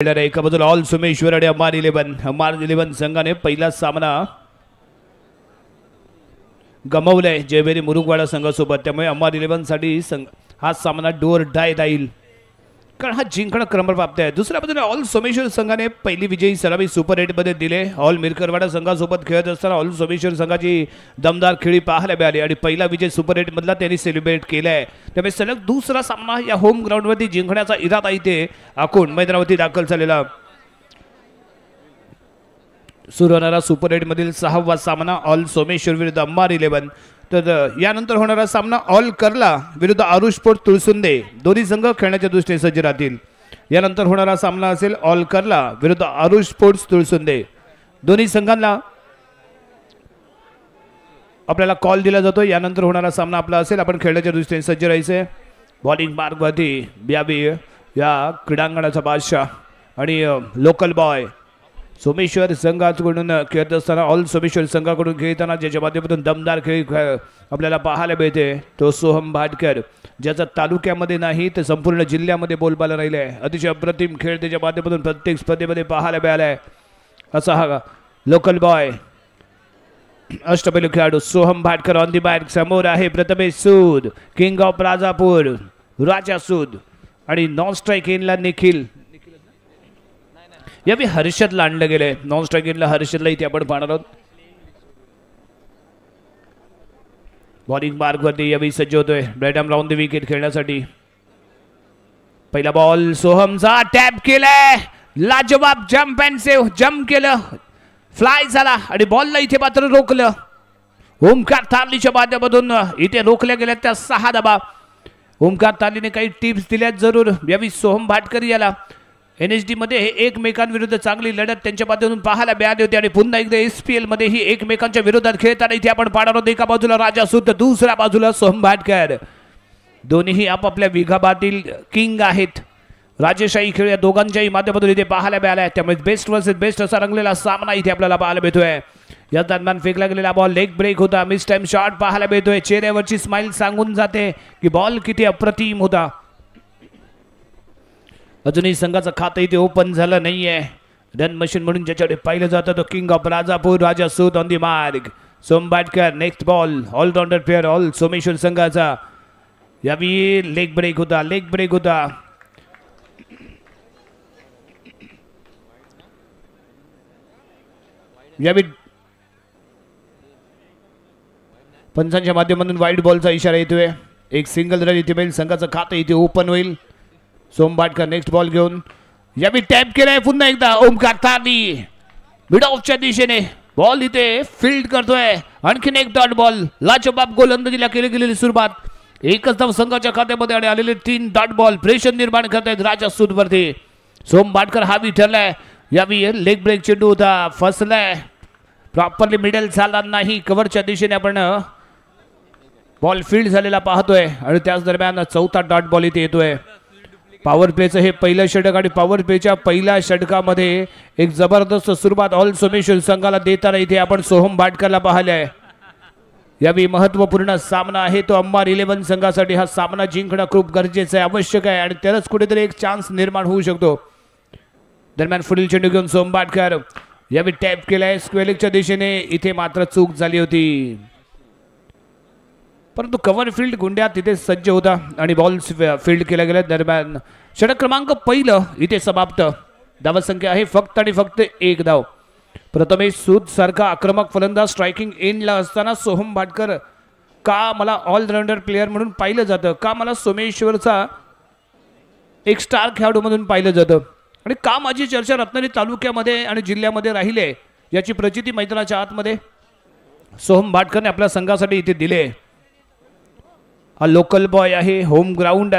एका बाजूला ऑल सोमेश्वर आणि अमार 11 संघाने पहिला सामना गमावलाय जयवेरी मुरुगवाडा संघासोबत। त्यामुळे अमार 11 साठी हा सामना डोर डाय राहील, कारण हा जिंकणं क्रमप्राप्त आहे। दुसऱ्या बाजूला ऑल सोमेश्वर संघाने पहिली विजयी सलामी सुपर 8 मध्ये दिले। ऑल मिरकरवाडा संघासोबत खेळत असताना ऑल सोमेश्वर संघाची दमदार खेळी पाहायला मिळाली आणि पहिला विजय सुपर 8 मधला त्यांनी सेलिब्रेट केलाय। त्यामुळे सलग दुसरा सामना या होम ग्राउंडवरती जिंकण्याचा इरादा इथे आखून मैदानावरती दाखल झालेला। सुरू होणारा सुपर 8 मधील 6वा सामना ऑल सोमेश्वर विरुद्ध अमार 11। तर यानंतर होणारा सामना ऑल कर्ला विरुद्ध आरुष स्पोर्ट्स तुळसुंदे, दोन्ही संघ खेळण्याच्या दृष्टीने सज्ज राहतील। यानंतर होणारा सामना असेल ऑल कर्ला विरुद्ध आरुष स्पोर्ट्स तुळसुंदे, दोन्ही संघांना आपल्याला कॉल दिला जातो। यानंतर होणारा सामना आपला असेल, आपण खेळण्याच्या दृष्टीने सज्ज राहायचे। बॉलिंग मार्गवरती यावी या क्रीडांगणाचा बादशाह आणि लोकल बॉय सोमेश्वर संघाकडून खेळत असताना ऑल सोमेश्वर संघाकडून खेळताना ज्याच्या माध्यमातून दमदार खेळ आपल्याला पाहायला मिळते तो सोहम भाटकर, ज्याचा तालुक्यामध्ये नाही तर संपूर्ण जिल्ह्यामध्ये बोलबाला राहिला आहे। अतिशय अप्रतिम खेळ त्याच्या माध्यमातून प्रत्येक स्पर्धेमध्ये पाहायला मिळाला आहे। असा हा लोकल बॉय अष्टपैलू खेळाडू Soham Bhatkar on the bat. समोर आहे प्रथमेश सूद, किंग ऑफ राजापूर राजा सूद आणि नॉन स्ट्राईक इनला निखिल। यावी हर्षदला आणलं गेले, नॉन स्ट्राईक इनला हर्षदला इथे आपण पाहणार आहोत। बॉलिंग मार्गवरती यावी सज्ज होतोय ब्रॅडम राऊंड द विकेट खेळण्यासाठी। पहिला बॉल सोहमचा टॅप केलाय, लाजवाब जम्प अँड सेव्ह, जम्प केलं, फ्लाय झाला आणि बॉलला इथे मात्र रोखलं। ओमकार तारलीच्या माध्यमातून इथे रोखल्या गेल्या त्या 6 धावा। ओमकार तारलीने काही टिप्स दिल्या जरूर यावी सोहम भाटकर याला। NHD मध्ये हे एकमेकांविरुद्ध चांगली लढत त्यांच्या माध्यमातून पाहायला मिळाली होती आणि पुन्हा एकदा SPL मध्ये ही एकमेकांच्या विरोधात खेळताना इथे आपण पाहणार आहोत। एका बाजूला राजा सूद, दुसऱ्या बाजूला सोहम भाटकर, दोन्हीही आपापल्या विभागातील किंग आहेत। राजेशाही खेळ या दोघांच्याही माध्यमातून इथे पाहायला मिळाला आहे। त्यामुळे बेस्ट वर्सेस बेस्ट असा रंगलेला सामना इथे आपल्याला पाहायला मिळतोय। या दरम्यान फेकला गेलेला बॉल लेग ब्रेक होता, मिस टाइम शॉट पाहायला मिळतोय। चेहऱ्यावरची स्माइल सांगून जाते की बॉल किती अप्रतिम होता। अजूनही संघाचं खातं इथे ओपन झालं नाहीये। रन मशीन म्हणून ज्याच्याकडे पाहिलं जातं तो किंग ऑफ राजापूर राजा सूद ऑन दी मार्ग Soham Bhatkar. Next ball allrounder player ऑल सोमेश्वर संघाचा, यावी लेग ब्रेक होता, लेग ब्रेक होता। यावी पंचांच्या माध्यमातून वाईट बॉलचा इशारा येतोय। एक सिंगल रन इथे मिळेल, संघाचं खातं इथे ओपन होईल। सोहम भाटकर नेक्स्ट बॉल घेऊन यावी टॅप केलाय पुन्हा एकदा ओमकार तारली मिड ऑफच्या दिशेने बॉल इथे फील्ड करतोय। आणखीन एक डॉट बॉल, लाजवाब गोलंदाजीला केली गेलेली सुरुवात। एकच धाव संघाच्या खात्यामध्ये आणि आलेले 3 डॉट बॉल प्रेशर निर्माण करतायत राजा सूद वरती। सोहम भाटकर हावी ठरलाय, यावी लेग ब्रेक चेंडू होता, फसलाय, प्रॉपरली मिडल झाला नाही। कव्हरच्या दिशेने आपण बॉल फील्ड झालेला पाहतोय आणि त्याच दरम्यान 4था डॉट बॉल इथे येतोय। पॉवर प्लेचं हे पहिलं षटक आणि पॉवर प्लेच्या पहिल्या षटकामध्ये एक जबरदस्त सुरुवात ऑल सोमेश्वर संघाला देताना इथे आपण सोहम भाटकरला पाहिलंय। यावेळी महत्त्वपूर्ण सामना आहे तो अमार 11 संघासाठी। हा सामना जिंकणं खूप गरजेचं आहे, आवश्यक आहे आणि त्यालाच कुठेतरी एक चान्स निर्माण होऊ शकतो। दरम्यान पुढील चेंडू घेऊन सोहम भाटकर यावेळी टॅप केलाय स्क्वेअरलेगच्या दिशेने, इथे मात्र चूक झाली होती, परंतु कव्हर फील्ड गुंड्या तिथे सज्ज होता आणि बॉल फील्ड केला गेला। दरम्यान षटक क्रमांक पहिलं इथे समाप्त। धावसंख्या आहे फक्त आणि फक्त 1 धाव। प्रथमेश सूद सारखा आक्रमक फलंदाज स्ट्रायकिंग एंडला असताना सोहम भाटकर का मला ऑलराऊंडर प्लेअर म्हणून पाहिलं जातं, का मला सोमेश्वरचा एक स्टार खेळाडू म्हणून पाहिलं जातं आणि का माझी चर्चा रत्नागिरी तालुक्यामध्ये आणि जिल्ह्यामध्ये राहिली याची प्रचिती मैदानाच्या आतमध्ये सोहम भाटकरने आपल्या संघासाठी इथे दिले। हा लोकल बॉय आहे, होम ग्राउंड